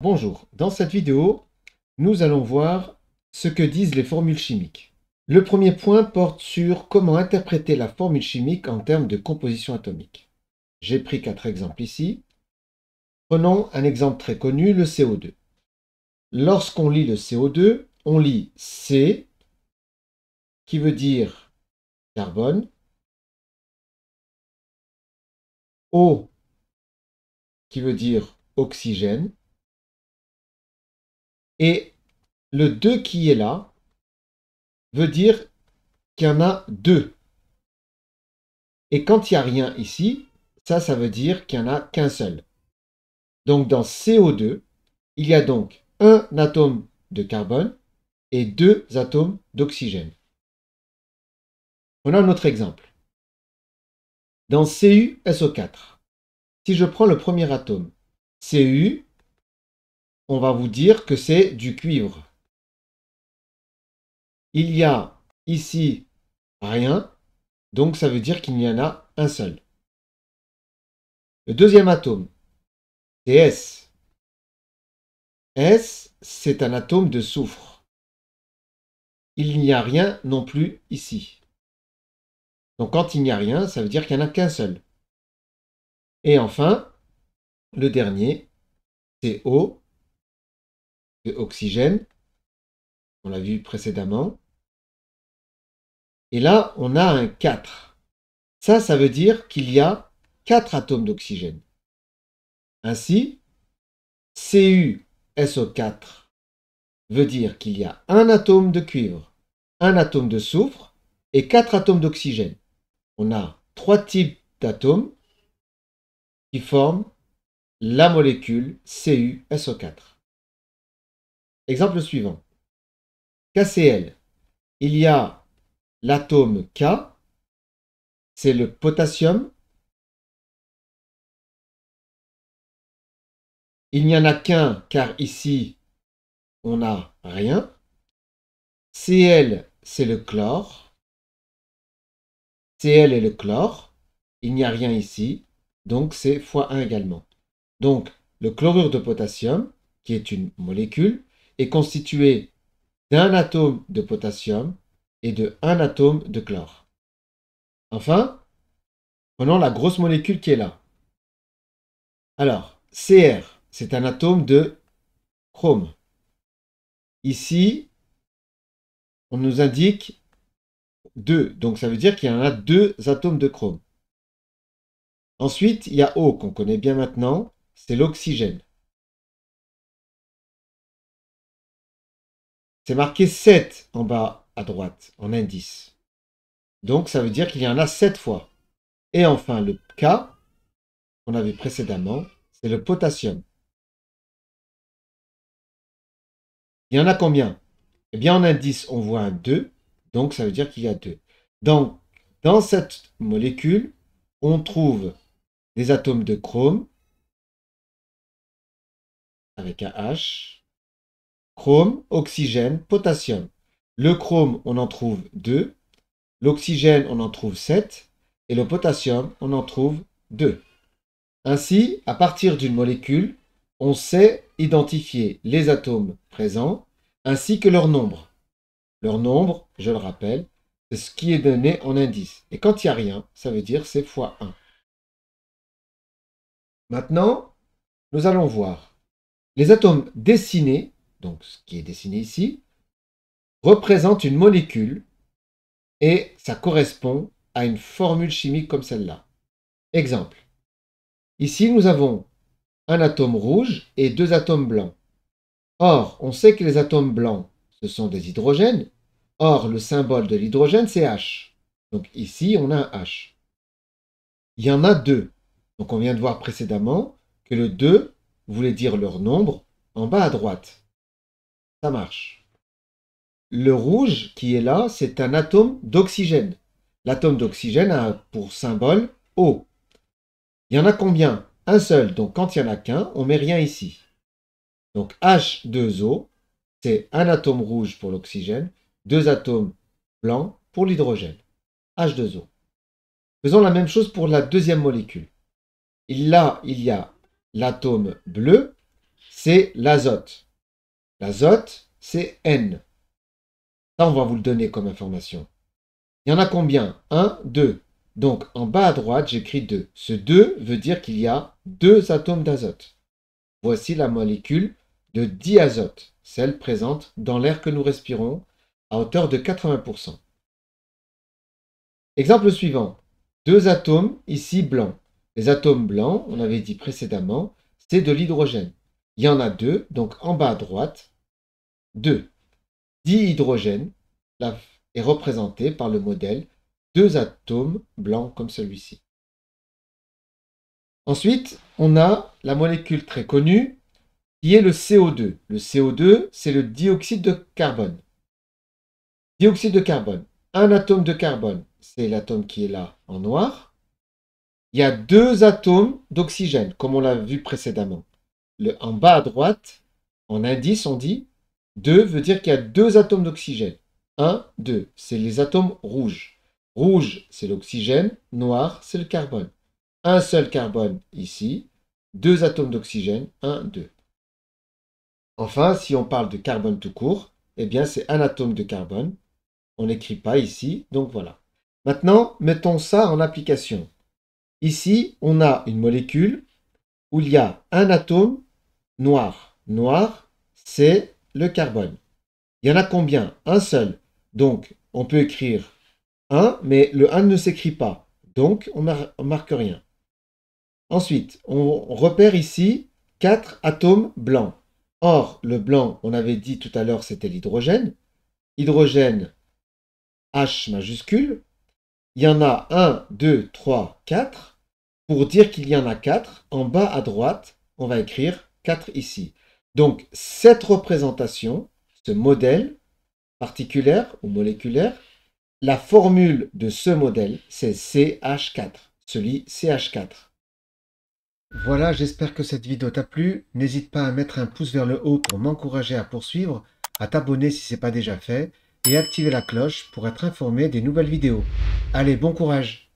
Bonjour, dans cette vidéo, nous allons voir ce que disent les formules chimiques. Le premier point porte sur comment interpréter la formule chimique en termes de composition atomique. J'ai pris 4 exemples ici. Prenons un exemple très connu, le CO2. Lorsqu'on lit le CO2, on lit C, qui veut dire carbone, O, qui veut dire oxygène, et le 2 qui est là veut dire qu'il y en a 2. Et quand il n'y a rien ici, ça veut dire qu'il n'y en a qu'un seul. Donc dans CO2, il y a donc un atome de carbone et 2 atomes d'oxygène. On a un autre exemple. Dans CuSO4, si je prends le premier atome, Cu, on va vous dire que c'est du cuivre. Il y a ici rien, donc ça veut dire qu'il y en a un seul. Le deuxième atome, c'est S. S, c'est un atome de soufre. Il n'y a rien non plus ici. Donc quand il n'y a rien, ça veut dire qu'il n'y en a qu'un seul. Et enfin, le dernier, c'est O, de oxygène. On l'a vu précédemment. Et là, on a un 4. Ça veut dire qu'il y a 4 atomes d'oxygène. Ainsi, CuSO4 veut dire qu'il y a un atome de cuivre, un atome de soufre et 4 atomes d'oxygène. On a 3 types d'atomes qui forment la molécule CuSO4. Exemple suivant. KCl. Il y a l'atome K, c'est le potassium. Il n'y en a qu'un car ici, on n'a rien. Cl, c'est le chlore. Cl est le chlore. Il n'y a rien ici, donc c'est x1 également. Donc, le chlorure de potassium, qui est une molécule, est constitué d'un atome de potassium et de un atome de chlore. Enfin, prenons la grosse molécule qui est là. Alors, Cr, c'est un atome de chrome. Ici, on nous indique 2, donc ça veut dire qu'il y en a 2 atomes de chrome. Ensuite, il y a O, qu'on connaît bien maintenant, c'est l'oxygène. C'est marqué 7 en bas à droite, en indice. Donc ça veut dire qu'il y en a 7 fois. Et enfin, le K, qu'on avait précédemment, c'est le potassium. Il y en a combien? Eh bien, en indice, on voit un 2, donc ça veut dire qu'il y a 2. Donc, dans cette molécule, on trouve des atomes de chrome, avec un H, chrome, oxygène, potassium. Le chrome, on en trouve 2, l'oxygène, on en trouve 7, et le potassium, on en trouve 2. Ainsi, à partir d'une molécule, on sait identifier les atomes présents ainsi que leur nombre. Leur nombre, je le rappelle, c'est ce qui est donné en indice. Et quand il n'y a rien, ça veut dire c'est x1. Maintenant, nous allons voir les atomes dessinés, donc ce qui est dessiné ici, représentent une molécule et ça correspond à une formule chimique comme celle-là. Exemple. Ici, nous avons un atome rouge et 2 atomes blancs. Or, on sait que les atomes blancs, ce sont des hydrogènes. Or, le symbole de l'hydrogène, c'est H. Donc ici, on a un H. Il y en a 2. Donc on vient de voir précédemment que le 2 voulait dire leur nombre en bas à droite. Ça marche. Le rouge qui est là, c'est un atome d'oxygène. L'atome d'oxygène a pour symbole O. Il y en a combien? Un seul. Donc quand il n'y en a qu'un, on ne met rien ici. Donc H2O, c'est un atome rouge pour l'oxygène, 2 atomes blancs pour l'hydrogène. H2O. Faisons la même chose pour la deuxième molécule. Là, il y a l'atome bleu, c'est l'azote. L'azote, c'est N. Ça, on va vous le donner comme information. Il y en a combien? 1, 2. Donc, en bas à droite, j'écris 2. Ce 2 veut dire qu'il y a 2 atomes d'azote. Voici la molécule de diazote, celle présente dans l'air que nous respirons, à hauteur de 80%. Exemple suivant. 2 atomes, ici blancs. Les atomes blancs, on avait dit précédemment, c'est de l'hydrogène. Il y en a 2, donc en bas à droite, 2. Dihydrogène est représenté par le modèle 2 atomes blancs comme celui-ci. Ensuite, on a la molécule très connue qui est le CO2. Le CO2, c'est le dioxyde de carbone. Dioxyde de carbone. Un atome de carbone, c'est l'atome qui est là en noir. Il y a 2 atomes d'oxygène, comme on l'a vu précédemment. En bas à droite, en indice, on dit 2 veut dire qu'il y a 2 atomes d'oxygène. 1, 2, c'est les atomes rouges. Rouge, c'est l'oxygène. Noir, c'est le carbone. Un seul carbone ici. 2 atomes d'oxygène. 1, 2. Enfin, si on parle de carbone tout court, eh bien c'est un atome de carbone. On n'écrit pas ici, donc voilà. Maintenant, mettons ça en application. Ici, on a une molécule où il y a un atome noir. Noir, c'est le carbone. Il y en a combien? Un seul. Donc, on peut écrire 1, mais le 1 ne s'écrit pas. Donc, on ne marque rien. Ensuite, on repère ici 4 atomes blancs. Or, le blanc, on avait dit tout à l'heure, c'était l'hydrogène. Hydrogène, H majuscule. Il y en a 1, 2, 3, 4. Pour dire qu'il y en a 4, en bas à droite, on va écrire 4 ici. Donc, cette représentation, ce modèle particulière ou moléculaire, la formule de ce modèle, c'est CH4, celui CH4. Voilà, j'espère que cette vidéo t'a plu. N'hésite pas à mettre un pouce vers le haut pour m'encourager à poursuivre, à t'abonner si ce n'est pas déjà fait, et activer la cloche pour être informé des nouvelles vidéos. Allez, bon courage!